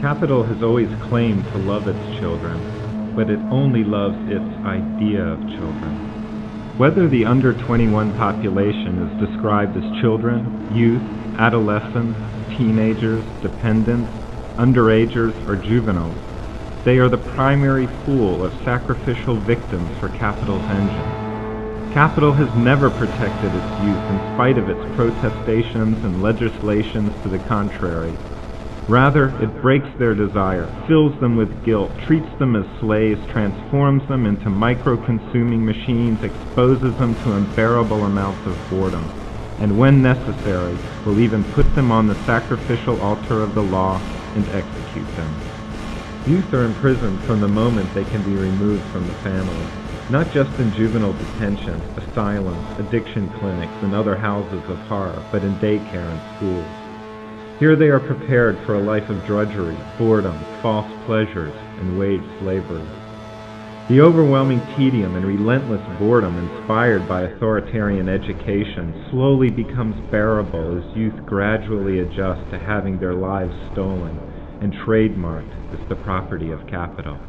Capital has always claimed to love its children, but it only loves its idea of children. Whether the under 21 population is described as children, youth, adolescents, teenagers, dependents, underagers, or juveniles, they are the primary pool of sacrificial victims for Capital's engine. Capital has never protected its youth in spite of its protestations and legislations to the contrary. Rather, it breaks their desire, fills them with guilt, treats them as slaves, transforms them into micro-consuming machines, exposes them to unbearable amounts of boredom, and when necessary, will even put them on the sacrificial altar of the law and execute them. Youth are imprisoned from the moment they can be removed from the family, not just in juvenile detention, asylums, addiction clinics, and other houses of horror, but in daycare and schools. Here they are prepared for a life of drudgery, boredom, false pleasures, and wage slavery. The overwhelming tedium and relentless boredom inspired by authoritarian education slowly becomes bearable as youth gradually adjust to having their lives stolen and trademarked as the property of capital.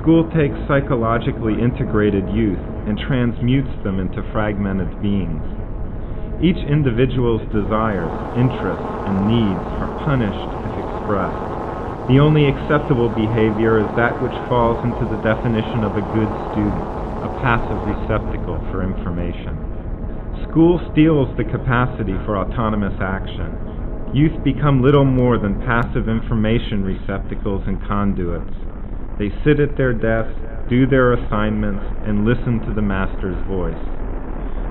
School takes psychologically integrated youth and transmutes them into fragmented beings. Each individual's desires, interests, and needs are punished if expressed. The only acceptable behavior is that which falls into the definition of a good student, a passive receptacle for information. School steals the capacity for autonomous action. Youth become little more than passive information receptacles and conduits. They sit at their desks, do their assignments, and listen to the master's voice.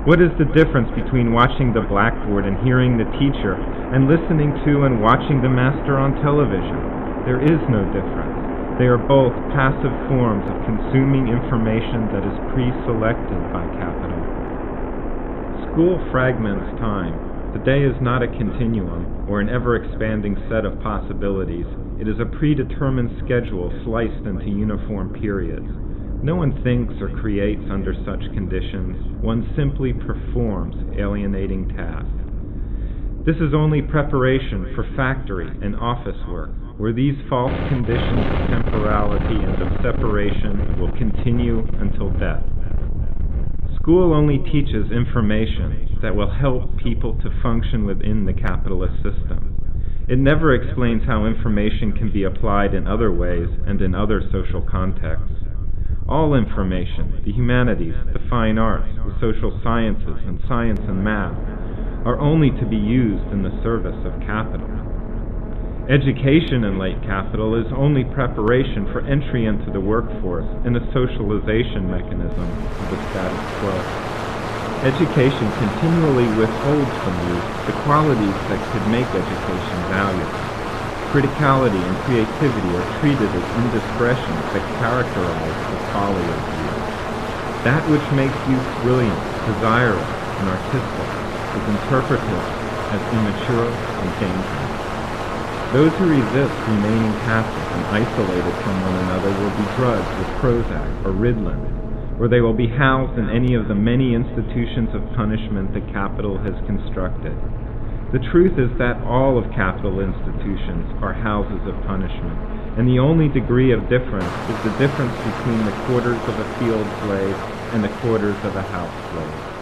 What is the difference between watching the blackboard and hearing the teacher, and listening to and watching the master on television? There is no difference. They are both passive forms of consuming information that is pre-selected by capital. School fragments time. The day is not a continuum or an ever-expanding set of possibilities. It is a predetermined schedule sliced into uniform periods. No one thinks or creates under such conditions. One simply performs alienating tasks. This is only preparation for factory and office work, where these false conditions of temporality and of separation will continue until death. School only teaches information that will help people to function within the capitalist system. It never explains how information can be applied in other ways and in other social contexts. All information, the humanities, the fine arts, the social sciences, and science and math, are only to be used in the service of capital. Education in late capital is only preparation for entry into the workforce and a socialization mechanism of the status quo. Education continually withholds from youth the qualities that could make education valuable. Criticality and creativity are treated as indiscretions that characterize the folly of youth. That which makes youth brilliant, desirous, and artistic is interpreted as immature and dangerous. Those who resist remaining passive and isolated from one another will be drugged with Prozac or Ritalin, or they will be housed in any of the many institutions of punishment that capital has constructed. The truth is that all of capital institutions are houses of punishment, and the only degree of difference is the difference between the quarters of a field slave and the quarters of a house slave.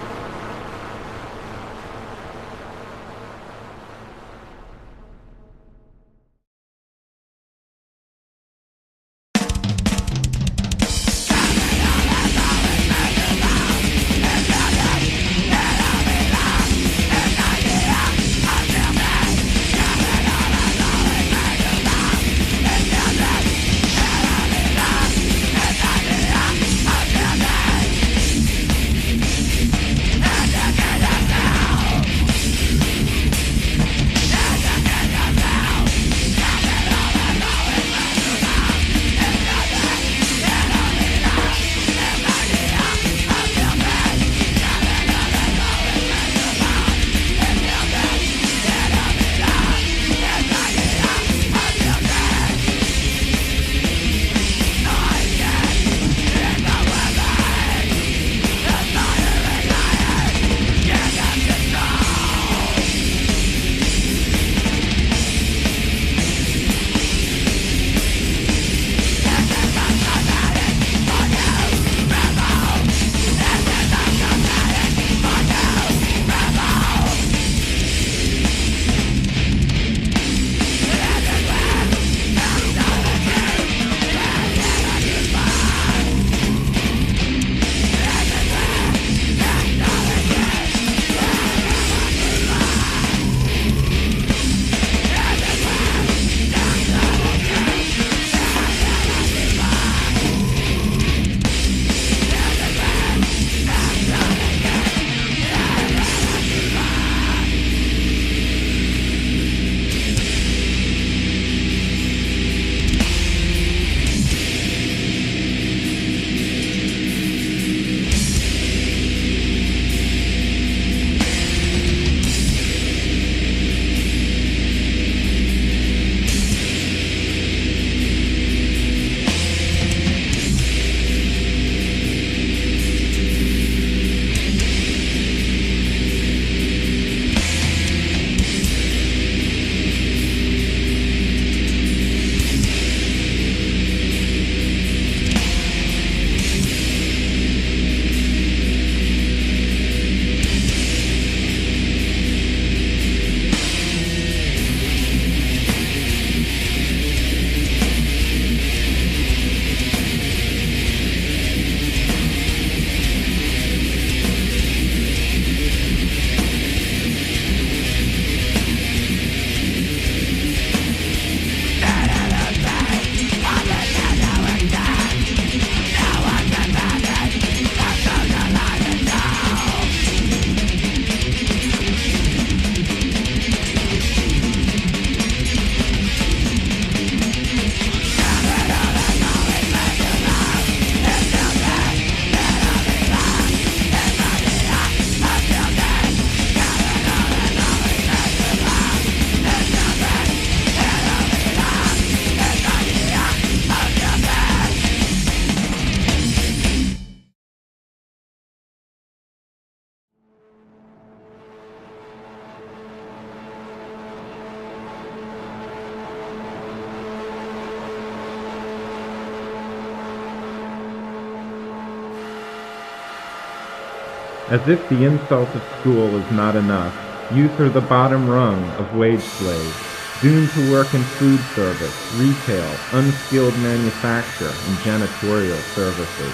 As if the insult of school is not enough, youth are the bottom rung of wage slaves, doomed to work in food service, retail, unskilled manufacture, and janitorial services.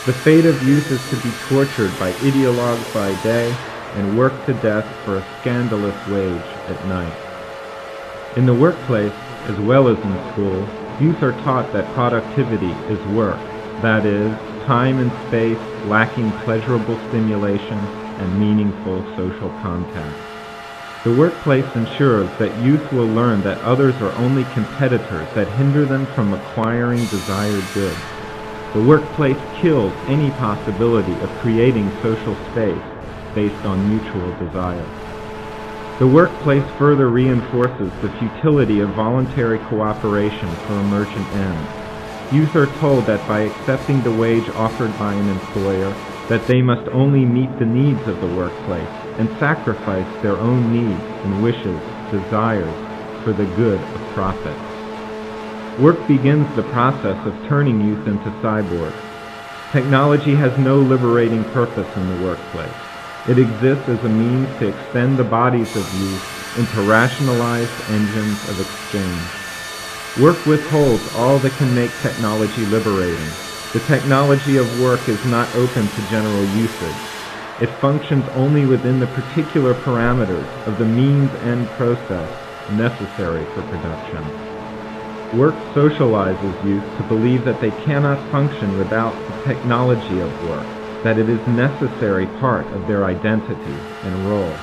The fate of youth is to be tortured by ideologues by day and worked to death for a scandalous wage at night. In the workplace, as well as in school, youth are taught that productivity is work, that is, time and space lacking pleasurable stimulation and meaningful social contact. The workplace ensures that youth will learn that others are only competitors that hinder them from acquiring desired goods. The workplace kills any possibility of creating social space based on mutual desire. The workplace further reinforces the futility of voluntary cooperation for emergent ends. Youth are told that by accepting the wage offered by an employer, that they must only meet the needs of the workplace and sacrifice their own needs and wishes, desires, for the good of profit. Work begins the process of turning youth into cyborgs. Technology has no liberating purpose in the workplace. It exists as a means to extend the bodies of youth into rationalized engines of exchange. Work withholds all that can make technology liberating. The technology of work is not open to general usage. It functions only within the particular parameters of the means-end process necessary for production. Work socializes youth to believe that they cannot function without the technology of work, that it is a necessary part of their identity and role.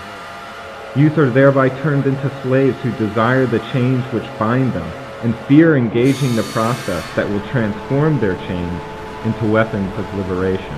Youth are thereby turned into slaves who desire the chains which bind them and fear engaging the process that will transform their chains into weapons of liberation.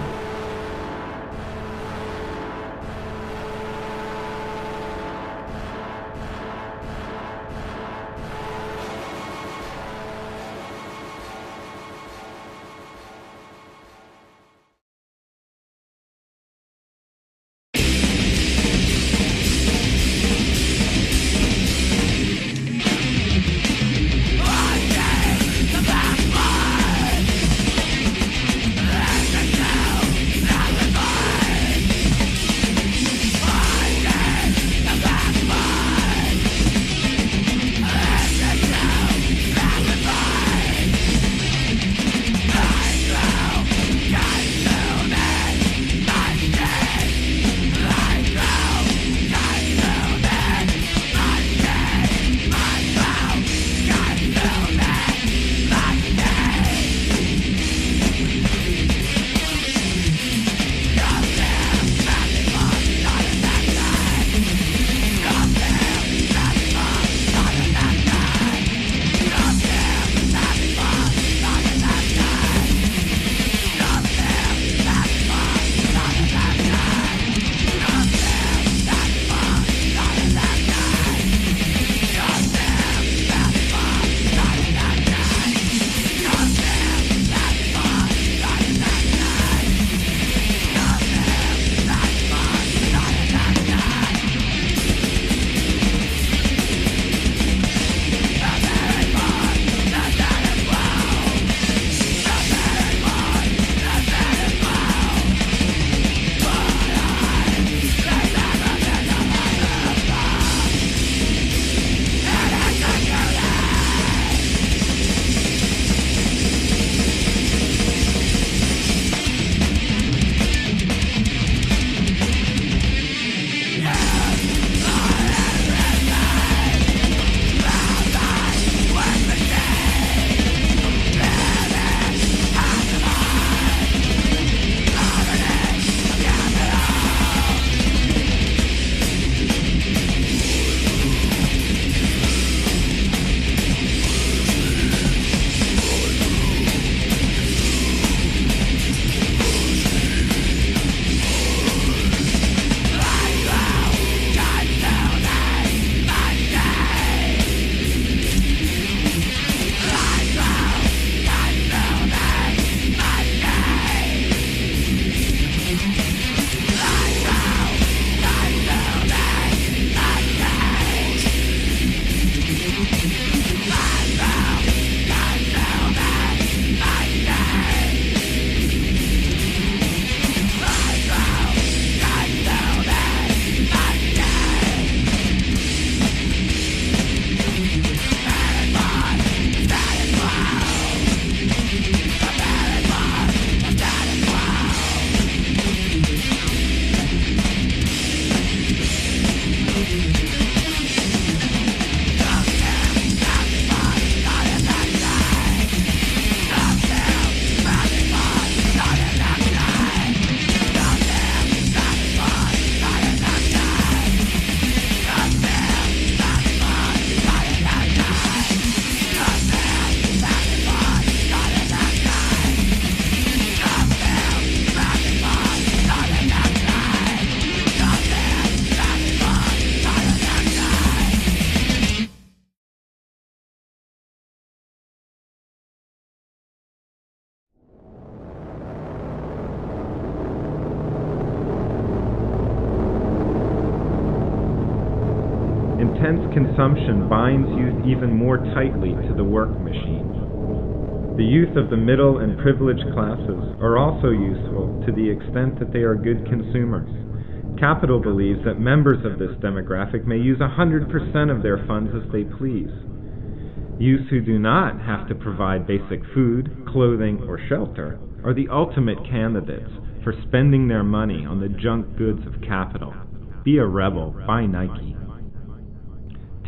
Now intense consumption binds youth even more tightly to the work machine. The youth of the middle and privileged classes are also useful to the extent that they are good consumers. Capital believes that members of this demographic may use 100% of their funds as they please. Youth who do not have to provide basic food, clothing, or shelter are the ultimate candidates for spending their money on the junk goods of capital. Be a rebel, buy Nike.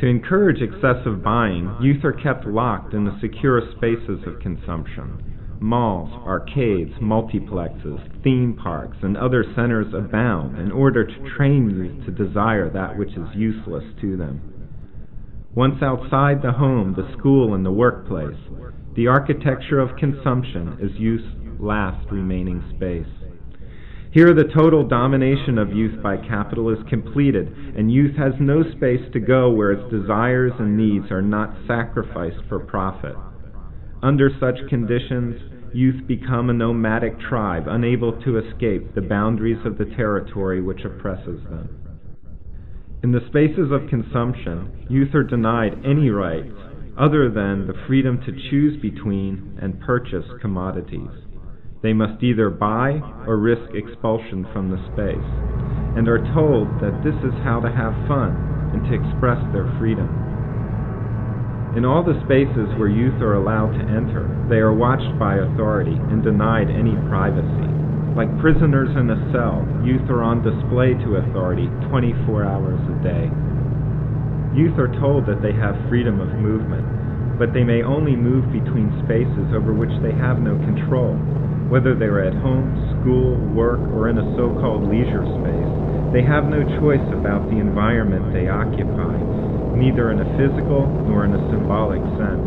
To encourage excessive buying, youth are kept locked in the secure spaces of consumption. Malls, arcades, multiplexes, theme parks, and other centers abound in order to train youth to desire that which is useless to them. Once outside the home, the school, and the workplace, the architecture of consumption is youth's last remaining space. Here the total domination of youth by capital is completed, and youth has no space to go where its desires and needs are not sacrificed for profit. Under such conditions, youth become a nomadic tribe, unable to escape the boundaries of the territory which oppresses them. In the spaces of consumption, youth are denied any rights other than the freedom to choose between and purchase commodities. They must either buy or risk expulsion from the space, and are told that this is how to have fun and to express their freedom. In all the spaces where youth are allowed to enter, they are watched by authority and denied any privacy. Like prisoners in a cell, youth are on display to authority 24 hours a day. Youth are told that they have freedom of movement, but they may only move between spaces over which they have no control. Whether they are at home, school, work, or in a so-called leisure space, they have no choice about the environment they occupy, neither in a physical nor in a symbolic sense.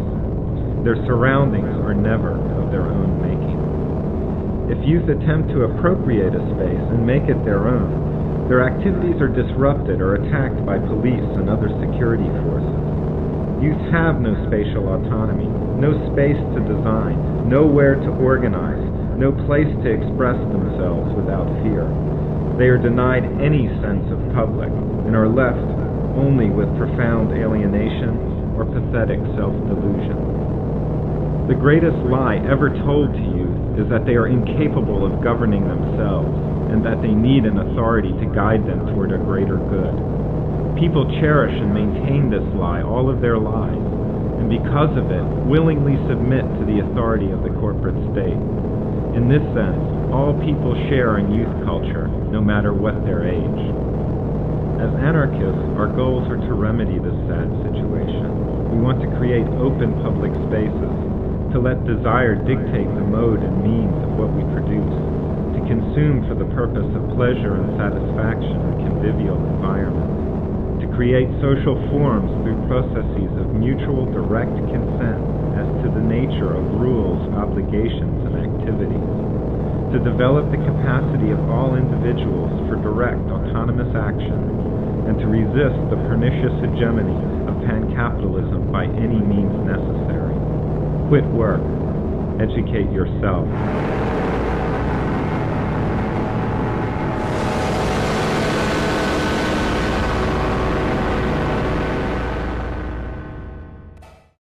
Their surroundings are never of their own making. If youth attempt to appropriate a space and make it their own, their activities are disrupted or attacked by police and other security forces. Youth have no spatial autonomy, no space to design, nowhere to organize, no place to express themselves without fear. They are denied any sense of public and are left only with profound alienation or pathetic self-delusion. The greatest lie ever told to youth is that they are incapable of governing themselves and that they need an authority to guide them toward a greater good. People cherish and maintain this lie all of their lives, and because of it, willingly submit to the authority of the corporate state. In this sense, all people share in youth culture, no matter what their age. As anarchists, our goals are to remedy this sad situation. We want to create open public spaces, to let desire dictate the mode and means of what we produce, to consume for the purpose of pleasure and satisfaction in convivial environments, to create social forms through processes of mutual direct consent as to the nature of rules, obligations, and activities, to develop the capacity of all individuals for direct autonomous action, and to resist the pernicious hegemony of pan-capitalism by any means necessary. Quit work. Educate yourself.